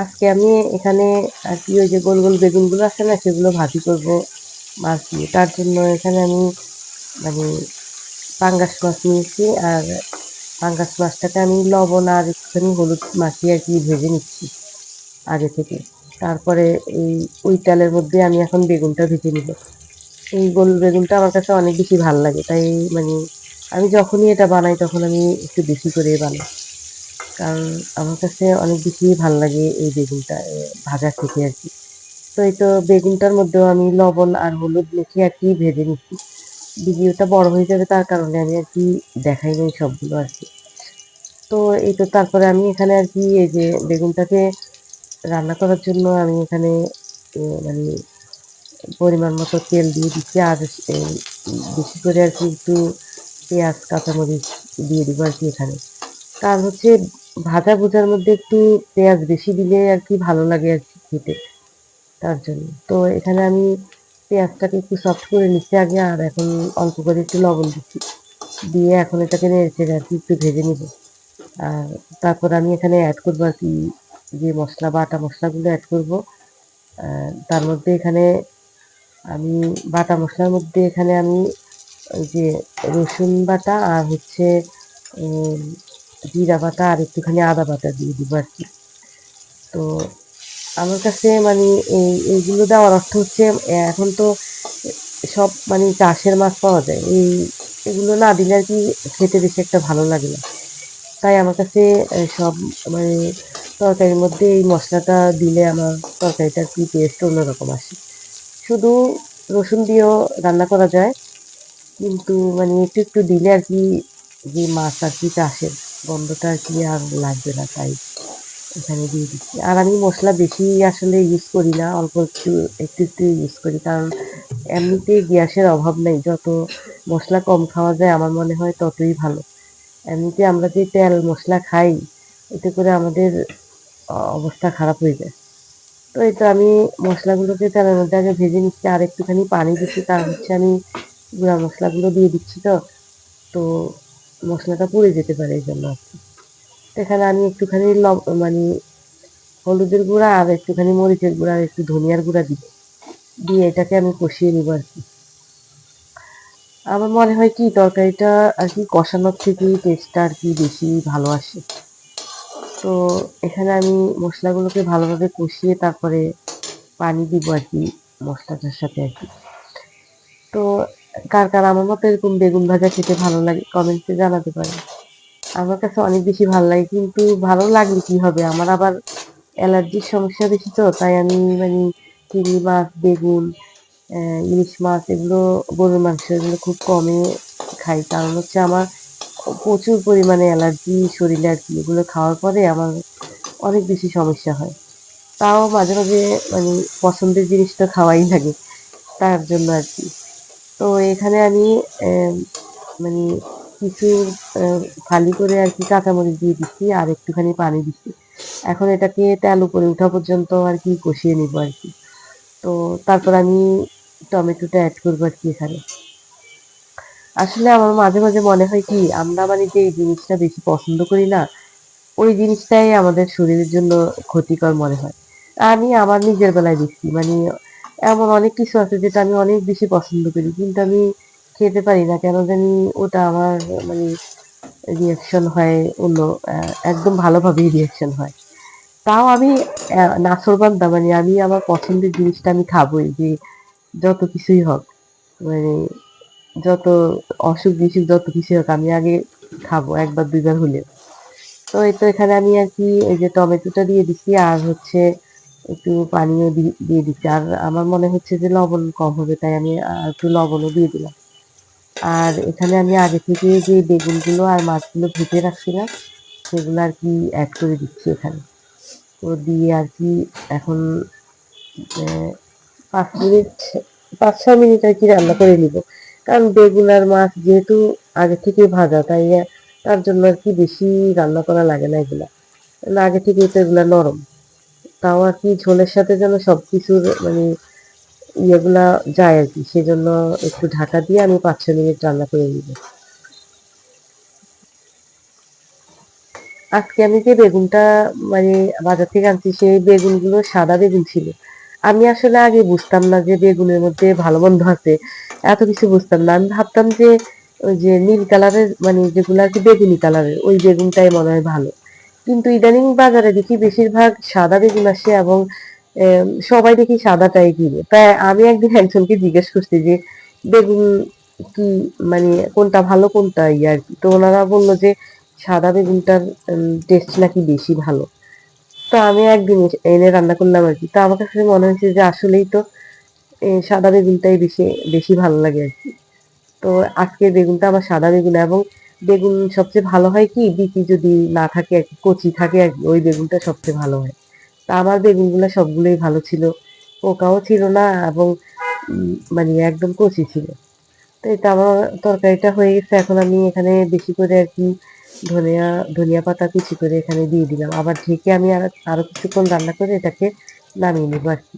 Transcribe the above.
আজকে আমি এখানে আর কি ওই যে গোল গোল বেগুনগুলো আছে না সেগুলো ভাজি করব মাছ দিয়ে। তার জন্য এখানে আমি মানে পাঙ্গাস মাছ নিয়েছি আর পাঙ্গাস মাছটাকে আমি লবণ আর একটুখানি হলুদ মাখিয়ে আর কি ভেজে নিচ্ছি আগে থেকে। তারপরে এই ওই তেলের মধ্যে আমি এখন বেগুনটা ভেজে নিব। এই গোল বেগুনটা আমার কাছে অনেক বেশি ভাল লাগে। তাই মানে আমি যখনই এটা বানাই তখন আমি একটু বেশি করেই বানাই। কারণ আমার কাছে অনেক বেশি ভাল লাগে এই বেগুনটা ভাজা খেতে আর কি। তো এই তো বেগুনটার মধ্যেও আমি লবণ আর হলুদ মেখে আর কি ভেজে নিচ্ছি। ভিডিওটা বড় হয়ে যাবে তার কারণে আমি আর কি দেখাই নাই সবগুলো আর কি। তো এই তো তারপরে আমি এখানে আর কি এই যে বেগুনটাকে রান্না করার জন্য আমি এখানে মানে পরিমাণ মতো তেল দিয়ে দিচ্ছি আর বেশি করে আর কি একটু পেঁয়াজ কাঁচামরিচ দিয়ে দিব আর কি এখানে। কারণ হচ্ছে ভাজা ভুজার মধ্যে একটু পেঁয়াজ বেশি দিলে আর কি ভালো লাগে আর কি খেতে, তার জন্য। তো এখানে আমি পেঁয়াজটাকে একটু সফট করে নিচ্ছি আগে আর এখন অল্প করে একটু লবণ দিচ্ছি, দিয়ে এখন এটাকে নেড়ে আর কি একটু ভেজে নিব। আর তারপর আমি এখানে অ্যাড করবো আর কি যে মশলা বাটা মশলাগুলো অ্যাড করব। তার মধ্যে এখানে আমি বাটা মশলার মধ্যে এখানে আমি ওই যে রসুন বাটা আর হচ্ছে উম, জিরা বাটা আর একটুখানি আদা বাটা দিয়ে দিব আর কি। তো আমার কাছে মানে এইগুলো দেওয়ার অর্থ হচ্ছে এখন তো সব মানে চাষের মাছ পাওয়া যায়, এগুলো না দিলে আর কি খেতে বেশি একটা ভালো লাগে না। তাই আমার কাছে সব মানে তরকারির মধ্যে এই মশলাটা দিলে আমার তরকারিটার কি টেস্ট অন্যরকম আসে। শুধু রসুন দিয়েও রান্না করা যায়, কিন্তু মানে একটু একটু দিলে আর কি যে মাছ আর কি চাষের গন্ধটা আর কি আর লাগবে না, তাই এখানে দিয়ে দিচ্ছি। আর আমি মশলা বেশি আসলে ইউজ করি না, অল্প একটু একটু একটু ইউজ করি, কারণ এমনিতেই গ্যাসের অভাব নেই, যত মশলা কম খাওয়া যায় আমার মনে হয় ততই ভালো। এমনিতে আমরা যে তেল মশলা খাই এতে করে আমাদের অবস্থা খারাপ হয়ে যায়। তো এই তো আমি মশলাগুলোকে তেলের মধ্যে আগে ভেজে নিচ্ছি আর একটুখানি পানি দিচ্ছি, কারণ হচ্ছে আমি গুঁড়া মশলাগুলো দিয়ে দিচ্ছি তো, তো মশলাটা পুড়ে যেতে পারে এই জন্য আর কি। তো এখানে আমি একটুখানি মানে হলুদের গুঁড়া আর একটুখানি মরিচের গুঁড়া আর একটু ধনিয়ার গুঁড়া দিব, দিয়ে এটাকে আমি কষিয়ে নিব আর কি। আমার মনে হয় কি তরকারিটা আর কি কষানোর থেকে টেস্টটা আর কি বেশি ভালো আসে। তো এখানে আমি মশলাগুলোকে ভালোভাবে কষিয়ে তারপরে পানি দিব আর কি মশলাটার সাথে আর কি। তো কার কার আমার মতো এরকম বেগুন ভাজা খেতে ভালো লাগে কমেন্টসে জানাতে পারেন। আমার কাছে অনেক বেশি ভালো লাগে, কিন্তু ভালো লাগলে কি হবে, আমার আবার অ্যালার্জির সমস্যা বেশি, তো তাই আমি মানে চিংড়ি মাছ বেগুন ইলিশ মাছ এগুলো গরুর মাংস এগুলো খুব কমই খাই, কারণ হচ্ছে আমার প্রচুর পরিমাণে অ্যালার্জি শরীরে আর কি, এগুলো খাওয়ার পরে আমার অনেক বেশি সমস্যা হয়। তাও মাঝে মাঝে মানে পছন্দের জিনিসটা খাওয়াই লাগে, তার জন্য আর কি। তো এখানে আমি আহ, মানে কিছু ফালি করে আর কি কাঁচামরিচ দিয়ে দিচ্ছি আর একটুখানি পানি দিচ্ছি। এখন এটাকে তেল উপরে ওঠা পর্যন্ত আর কি কষিয়ে নিব আর কি। তো তারপর আমি টমেটোটা অ্যাড করবো আর কি এখানে। আসলে আমার মাঝে মাঝে মনে হয় কি আমরা মানে যে এই জিনিসটা বেশি পছন্দ করি না, ওই জিনিসটাই আমাদের শরীরের জন্য ক্ষতিকর মনে হয়। আমি আমার নিজের বেলায় দেখছি মানে এমন অনেক কিছু আছে যেটা আমি অনেক বেশি পছন্দ করি, কিন্তু আমি খেতে পারি না কেন জানি। ওটা আমার মানে রিয়াকশন হয় অন্য একদম ভালোভাবেই রিয়াকশন হয়। তাও আমি নাছোড়বান্দা, মানে আমি আমার পছন্দের জিনিসটা আমি খাবোই, যে যত কিছুই হোক, মানে যত অসুখ বিসুখ যত কিছুই হোক আমি আগে খাবো একবার দুইবার হলেও। তো এই তো এখানে আমি আর কি এই যে টমেটোটা দিয়ে দিচ্ছি আর হচ্ছে একটু পানিও দিয়ে দিচ্ছি, আর আমার মনে হচ্ছে যে লবণ কম হবে তাই আমি একটু লবণও দিয়ে দিলাম। আর এখানে আমি আগে থেকে যে বেগুনগুলো আর মাছগুলো ভেজে রাখছিলাম সেগুলো আর কি অ্যাড করে দিচ্ছি এখানে। তো দিয়ে আর কি এখন আহ, 5 মিনিট 5-6 মিনিট আর কি রান্না করে নিব, কারণ বেগুন আর মাছ যেহেতু আগে থেকে ভাজা তাই তার জন্য আর কি বেশি রান্না করা লাগে না এগুলা, না আগে থেকেই তো এগুলা নরম। তাও আর কি ঝোলের সাথে যেন সবকিছুর মানে ইয়েগুলা যায় আর কি, সেজন্য একটু ঢাকা দিয়ে আমি 5-6 মিনিট রান্না করে নিব। আজকে আমি যে বেগুনটা মানে বাজার থেকে আনছি সেই বেগুনগুলো সাদা বেগুন ছিল। আমি আসলে আগে বুঝতাম না যে বেগুনের মধ্যে ভালো মন্দ আছে। এত কিছু বুঝতাম না। আমি ভাবতাম যে ওই যে নীল কালারের মানে যেগুলো আর কি বেগুনি কালারের ওই বেগুনটাই মনে হয় ভালো। কিন্তু ইদানিং বাজারে দেখি বেশিরভাগ সাদা বেগুন আসে এবং সবাই দেখি সাদাটাই কিনে। তাই আমি একদিন একজনকে জিজ্ঞেস করছি যে বেগুন কি মানে কোনটা ভালো কোনটা ইয়ে আর কি। তো ওনারা বলল যে সাদা বেগুনটার টেস্ট নাকি বেশি ভালো। তো আমি একদিন এনে রান্না করলাম আর কি। তো আমার কাছে মনে হয়েছে যে আসলেই তো সাদা বেগুনটাই বেশি বেশি ভালো লাগে আর কি। তো আজকে বেগুনটা আমার সাদা বেগুন এবং বেগুন সবচেয়ে ভালো হয় কি বিচি যদি না থাকে আর কি কচি থাকে আর কি ওই বেগুনটা সবচেয়ে ভালো হয়। তা আমার বেগুনগুলো সবগুলোই ভালো ছিল। পোকাও ছিল না এবং মানে একদম কচি ছিল। তো এই তো আমার তরকারিটা হয়ে গেছে। এখন আমি এখানে বেশি করে আর কি ধনিয়া ধনিয়া পাতা কুচি করে এখানে দিয়ে দিলাম। আবার ঢেকে আমি আরো কিছুক্ষণ রান্না করে এটাকে নামিয়ে নেবো আর কি।